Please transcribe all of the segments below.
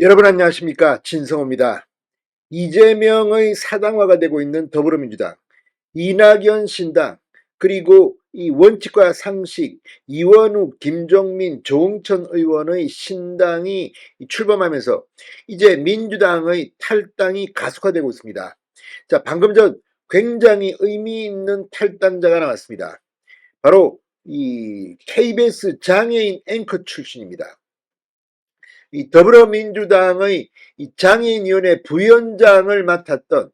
여러분 안녕하십니까, 진성호입니다. 이재명의 사당화가 되고 있는 더불어민주당, 이낙연 신당, 그리고 이 원칙과 상식, 이원욱, 김종민, 조응천 의원의 신당이 출범하면서 이제 민주당의 탈당이 가속화되고 있습니다. 자, 방금 전 굉장히 의미 있는 탈당자가 나왔습니다. 바로 이 KBS 장애인 앵커 출신입니다. 이 더불어민주당의 이 장애인위원회 부위원장을 맡았던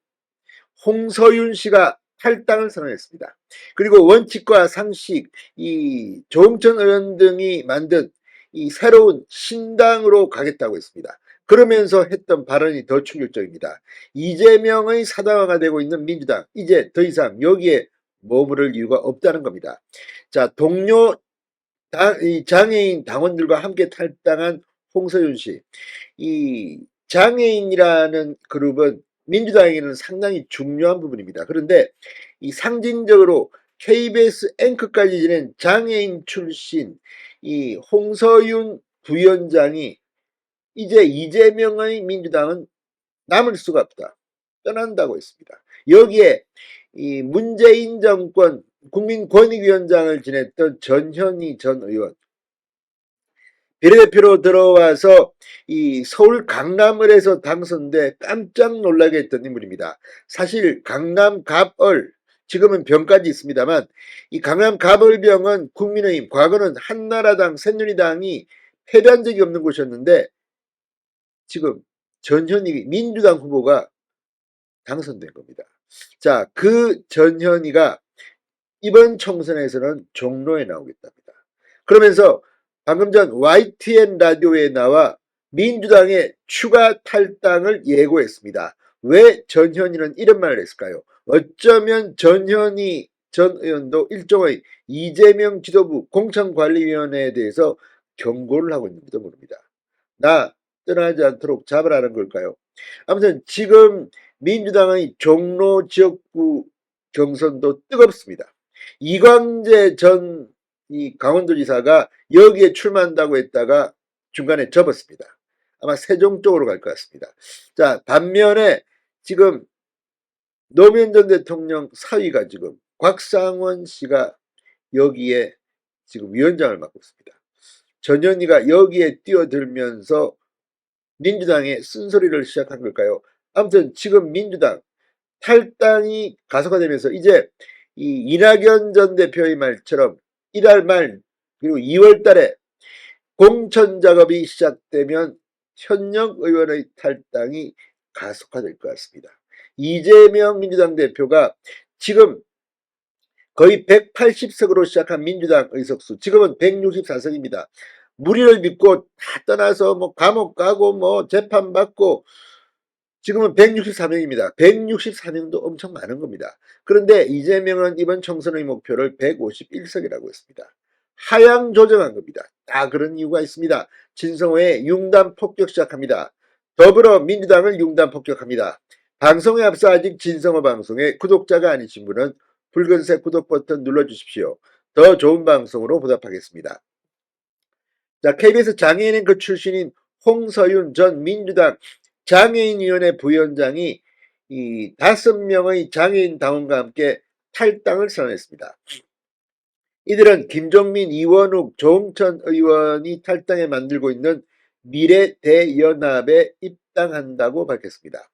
홍서윤 씨가 탈당을 선언했습니다. 그리고 원칙과 상식, 이 조응천 의원 등이 만든 이 새로운 신당으로 가겠다고 했습니다. 그러면서 했던 발언이 더 충격적입니다. 이재명의 사당화가 되고 있는 민주당, 이제 더 이상 여기에 머무를 이유가 없다는 겁니다. 자, 동료 장애인 당원들과 함께 탈당한 홍서윤 씨, 이 장애인이라는 그룹은 민주당에게는 상당히 중요한 부분입니다. 그런데 이 상징적으로 KBS 앵커까지 지낸 장애인 출신 이 홍서윤 부위원장이 이제 이재명의 민주당은 남을 수가 없다, 떠난다고 했습니다. 여기에 이 문재인 정권 국민권익위원장을 지냈던 전현희 전 의원, 비례대표로 들어와서 이 서울 강남을에서 당선돼 깜짝 놀라게 했던 인물입니다. 사실 강남 갑을, 지금은 병까지 있습니다만, 이 강남 갑을병은 국민의힘, 과거는 한나라당, 새누리당이 패배한 적이 없는 곳이었는데 지금 전현희 민주당 후보가 당선된 겁니다. 자, 그 전현희가 이번 총선에서는 종로에 나오겠답니다. 그러면서 방금 전 YTN 라디오에 나와 민주당의 추가 탈당을 예고했습니다. 왜 전현희는 이런 말을 했을까요? 어쩌면 전현희 전 의원도 일종의 이재명 지도부 공천관리위원회에 대해서 경고를 하고 있는지도 모릅니다. 나 떠나지 않도록 잡으라는 걸까요? 아무튼 지금 민주당의 종로 지역구 경선도 뜨겁습니다. 이광재 전 이 강원도지사가 여기에 출마한다고 했다가 중간에 접었습니다. 아마 세종 쪽으로 갈 것 같습니다. 자, 반면에 지금 노무현 전 대통령 사위가 지금 곽상원 씨가 여기에 지금 위원장을 맡고 있습니다. 전현희가 여기에 뛰어들면서 민주당의 쓴소리를 시작한 걸까요? 아무튼 지금 민주당 탈당이 가속화되면서 이제 이 이낙연 전 대표의 말처럼 1월 말 그리고 2월 달에 공천 작업이 시작되면 현역 의원의 탈당이 가속화될 것 같습니다. 이재명 민주당 대표가 지금 거의 180석으로 시작한 민주당 의석수, 지금은 164석입니다. 무리를 믿고 다 떠나서 뭐 감옥 가고 뭐 재판 받고 지금은 164명입니다. 164명도 엄청 많은 겁니다. 그런데 이재명은 이번 총선의 목표를 151석이라고 했습니다. 하향 조정한 겁니다. 다 그런 이유가 있습니다. 진성호의 융단 폭격 시작합니다. 더불어민주당을 융단 폭격합니다. 방송에 앞서 아직 진성호 방송에 구독자가 아니신 분은 붉은색 구독 버튼 눌러주십시오. 더 좋은 방송으로 보답하겠습니다. 자, KBS 장애인 앵커 출신인 홍서윤 전 민주당 장애인위원회 부위원장이 이 5명의 장애인 당원과 함께 탈당을 선언했습니다. 이들은 김종민, 이원욱, 조응천 의원이 탈당에 만들고 있는 미래대연합에 입당한다고 밝혔습니다.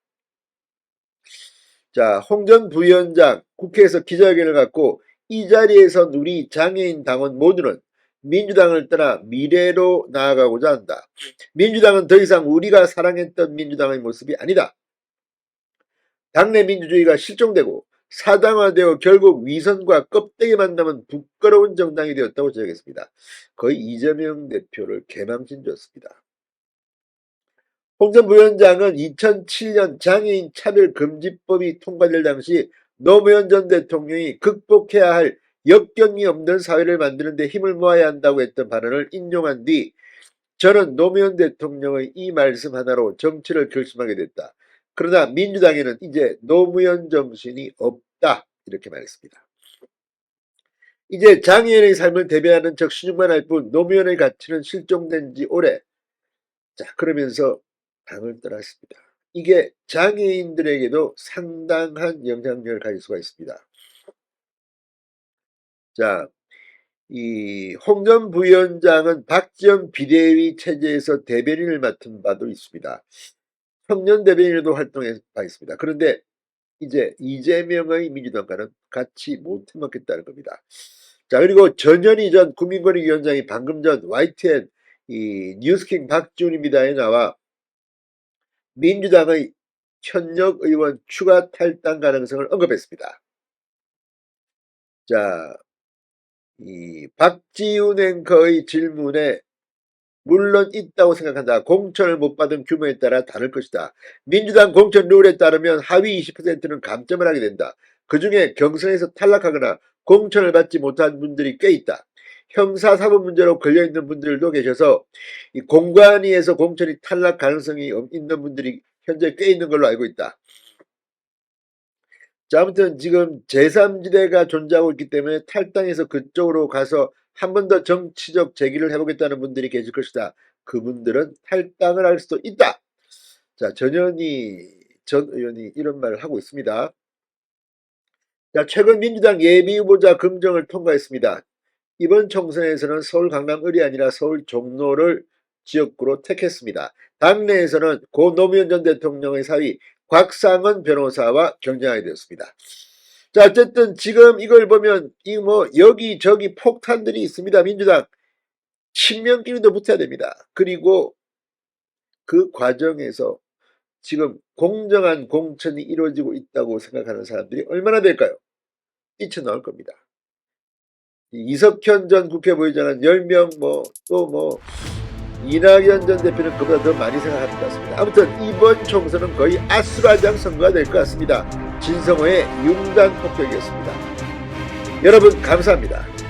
자, 홍 전 부위원장 국회에서 기자회견을 갖고 이 자리에선 우리 장애인 당원 모두는 민주당을 떠나 미래로 나아가고자 한다. 민주당은 더 이상 우리가 사랑했던 민주당의 모습이 아니다. 당내 민주주의가 실종되고 사당화되어 결국 위선과 껍데기만 남은 부끄러운 정당이 되었다고 지적했습니다. 거의 이재명 대표를 개망신주었습니다. 홍 전 부위원장은 2007년 장애인 차별금지법이 통과될 당시 노무현 전 대통령이 극복해야 할 역경이 없는 사회를 만드는 데 힘을 모아야 한다고 했던 발언을 인용한 뒤 저는 노무현 대통령의 이 말씀 하나로 정치를 결심하게 됐다. 그러나 민주당에는 이제 노무현 정신이 없다. 이렇게 말했습니다. 이제 장애인의 삶을 대변하는 적신용만 할 뿐 노무현의 가치는 실종된 지 오래. 자, 그러면서 당을 떠났습니다. 이게 장애인들에게도 상당한 영향력을 가질 수가 있습니다. 자, 이 홍 전 부위원장은 박지원 비대위 체제에서 대변인을 맡은 바도 있습니다. 청년 대변인으로도 활동해 봐 있습니다. 그런데 이제 이재명의 민주당과는 같이 못 해먹겠다는 겁니다. 자, 그리고 전현희 전 국민권익위원장이 방금 전 YTN 이 뉴스킹 박지훈입니다에 나와 민주당의 현역 의원 추가 탈당 가능성을 언급했습니다. 자, 이 박지훈 앵커의 질문에 물론 있다고 생각한다. 공천을 못 받은 규모에 따라 다를 것이다. 민주당 공천 룰에 따르면 하위 20%는 감점을 하게 된다. 그중에 경선에서 탈락하거나 공천을 받지 못한 분들이 꽤 있다. 형사사법 문제로 걸려있는 분들도 계셔서 이 공관위에서 공천이 탈락 가능성이 있는 분들이 현재 꽤 있는 걸로 알고 있다. 자, 아무튼 지금 제3지대가 존재하고 있기 때문에 탈당해서 그쪽으로 가서 한 번 더 정치적 재기를 해보겠다는 분들이 계실 것이다. 그분들은 탈당을 할 수도 있다. 자, 전현희 전 의원이 이런 말을 하고 있습니다. 자, 최근 민주당 예비후보자 금정을 통과했습니다. 이번 총선에서는 서울 강남을이 아니라 서울 종로를 지역구로 택했습니다. 당내에서는 고 노무현 전 대통령의 사위 곽상은 변호사와 경쟁하게 되었습니다. 자, 어쨌든 지금 이걸 보면 이 뭐 여기저기 폭탄들이 있습니다. 민주당 친명끼리도 붙어야 됩니다. 그리고 그 과정에서 지금 공정한 공천이 이루어지고 있다고 생각하는 사람들이 얼마나 될까요? 뛰쳐나올 겁니다. 이석현 전 국회부의장은 10명 또 이낙연 전 대표는 그보다 더 많이 생각할 것 같습니다. 아무튼 이번 총선은 거의 아수라장 선거가 될 것 같습니다. 진성호의 융단 폭격이었습니다. 여러분 감사합니다.